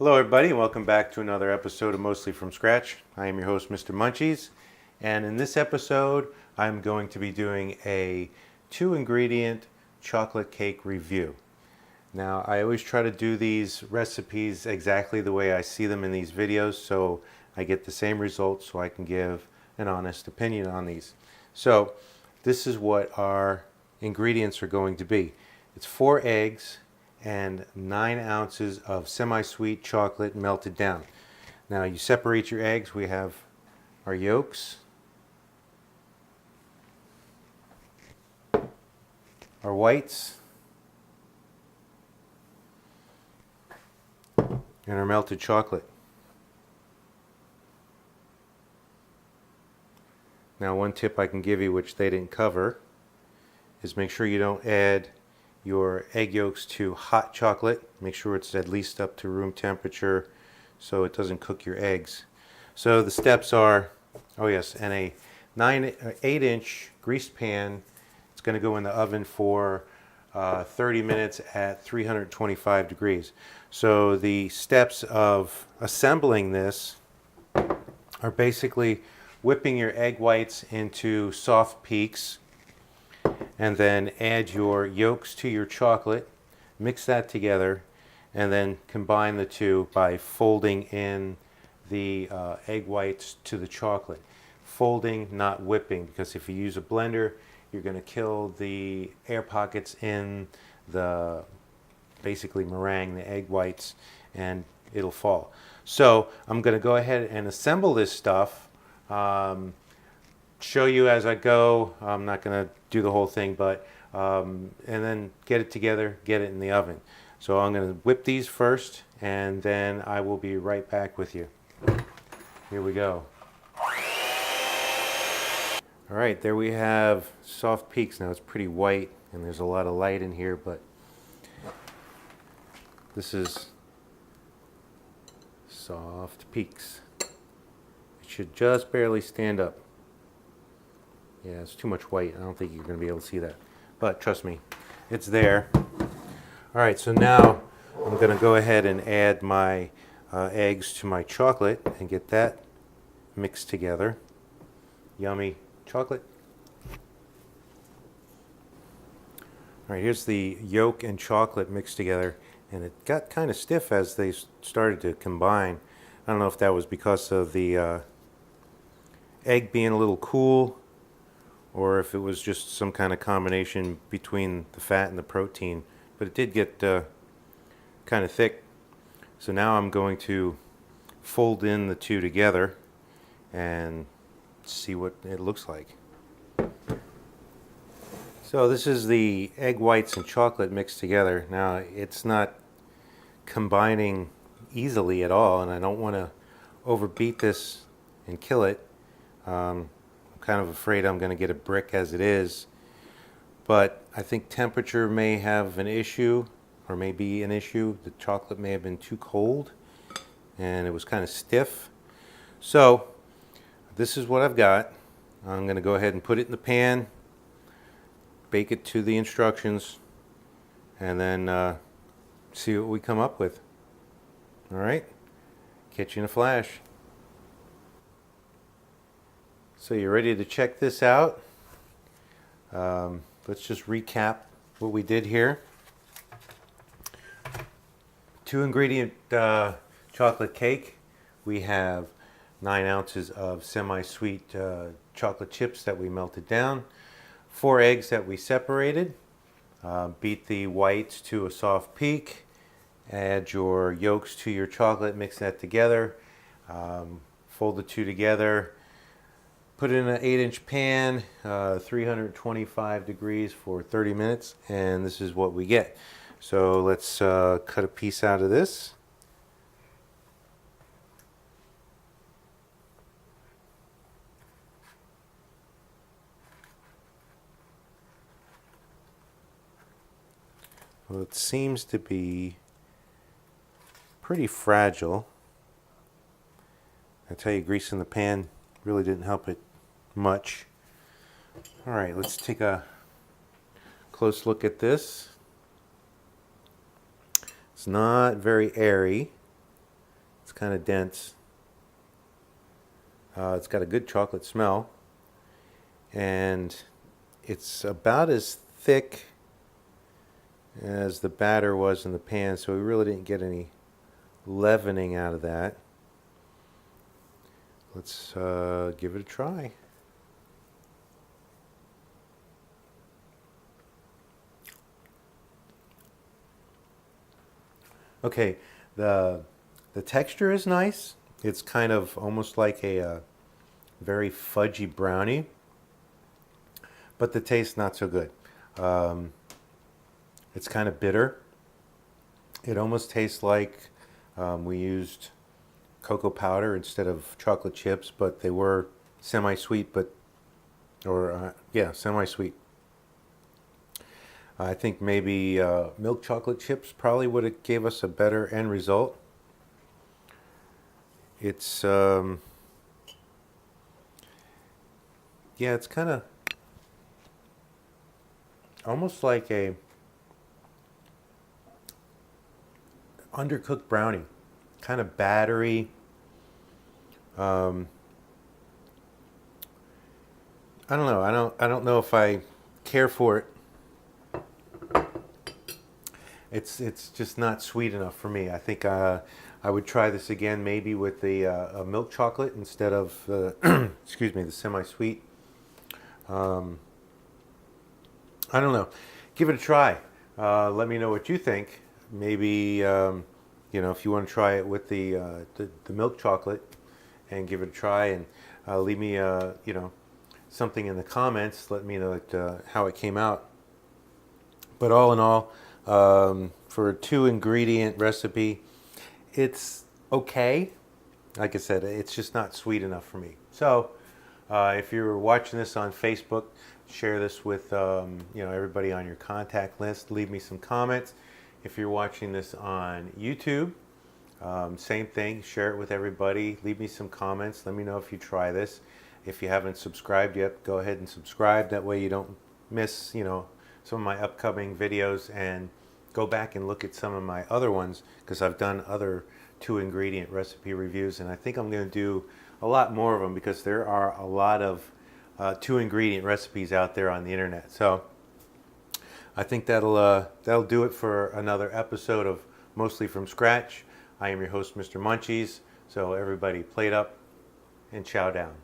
Hello everybody and welcome back to another episode of Mostly From Scratch. I am your host Mr. Munchies, and in this episode I'm going to be doing a 2-ingredient chocolate cake review. Now I always try to do these recipes exactly the way I see them in these videos so I get the same results so I can give an honest opinion on these. So this is what our ingredients are going to be. It's 4 eggs and 9 ounces of semi-sweet chocolate melted down. Now you separate your eggs. We have our yolks, our whites, and our melted chocolate. Now one tip I can give you, which they didn't cover, is make sure you don't add your egg yolks to hot chocolate. Make sure it's at least up to room temperature so it doesn't cook your eggs. So the steps are, oh yes, and a 8-inch greased pan. It's going to go in the oven for 30 minutes at 325 degrees. So the steps of assembling this are basically whipping your egg whites into soft peaks, and then add your yolks to your chocolate, mix that together, and then combine the two by folding in the egg whites to the chocolate. Folding, not whipping, because if you use a blender, you're going to kill the air pockets in the basically meringue, the egg whites, and it'll fall. So I'm going to go ahead and assemble this stuff. Show you as I go. I'm not going to do the whole thing, but and then get it together, get it in the oven. So I'm going to whip these first, and then I will be right back with you. Here we go. All right, there we have soft peaks. Now it's pretty white, and there's a lot of light in here, but this is soft peaks. It should just barely stand up. Yeah, it's too much white. I don't think you're going to be able to see that. But trust me, it's there. All right, so now I'm going to go ahead and add my eggs to my chocolate and get that mixed together. Yummy chocolate. All right, here's the yolk and chocolate mixed together, and it got kind of stiff as they started to combine. I don't know if that was because of the egg being a little cool, or if it was just some kind of combination between the fat and the protein, but it did get kind of thick. So now I'm going to fold in the two together and see what it looks like. So this is the egg whites and chocolate mixed together. Now it's not combining easily at all, and I don't want to overbeat this and kill it. Kind of afraid I'm going to get a brick as it is, but I think temperature may have an issue, or may be an issue. The chocolate may have been too cold and it was kind of stiff. So this is what I've got. I'm going to go ahead and put it in the pan, bake it to the instructions, and then see what we come up with. All right, catch you in a flash. So you're ready to check this out. Let's just recap what we did here. 2-ingredient chocolate cake. We have 9 ounces of semi-sweet chocolate chips that we melted down. 4 eggs that we separated. Beat the whites to a soft peak. Add your yolks to your chocolate, mix that together. Fold the two together. Put it in an 8-inch pan, 325 degrees for 30 minutes, and this is what we get. So let's cut a piece out of this. Well, it seems to be pretty fragile. I tell you, grease in the pan really didn't help it much. All right, let's take a close look at this. It's not very airy. It's kind of dense. It's got a good chocolate smell, and it's about as thick as the batter was in the pan, so we really didn't get any leavening out of that. Let's give it a try. Okay, the texture is nice. It's kind of almost like a very fudgy brownie, but the taste not so good. It's kind of bitter. It almost tastes like we used cocoa powder instead of chocolate chips, but they were semi-sweet, semi-sweet. I think maybe milk chocolate chips probably would have gave us a better end result. It's it's kind of almost like a undercooked brownie, kind of battery. I don't know. I don't know if I care for it. It's just not sweet enough for me. I think I would try this again, maybe with the milk chocolate instead of excuse me, the semi-sweet. I don't know. Give it a try. Let me know what you think. Maybe if you want to try it with the milk chocolate and give it a try, and leave me something in the comments. Let me know how it came out. But all in all, for a 2-ingredient recipe, it's okay. Like I said, it's just not sweet enough for me. So if you're watching this on Facebook, share this with everybody on your contact list. Leave me some comments. If you're watching this on YouTube, same thing. Share it with everybody. Leave me some comments. Let me know if you try this. If you haven't subscribed yet, go ahead and subscribe. That way you don't miss some of my upcoming videos, and go back and look at some of my other ones, because I've done other 2-ingredient recipe reviews, and I think I'm going to do a lot more of them, because there are a lot of 2-ingredient recipes out there on the internet. So I think that'll do it for another episode of Mostly from Scratch. I am your host, Mr. Munchies. So everybody, plate up and chow down.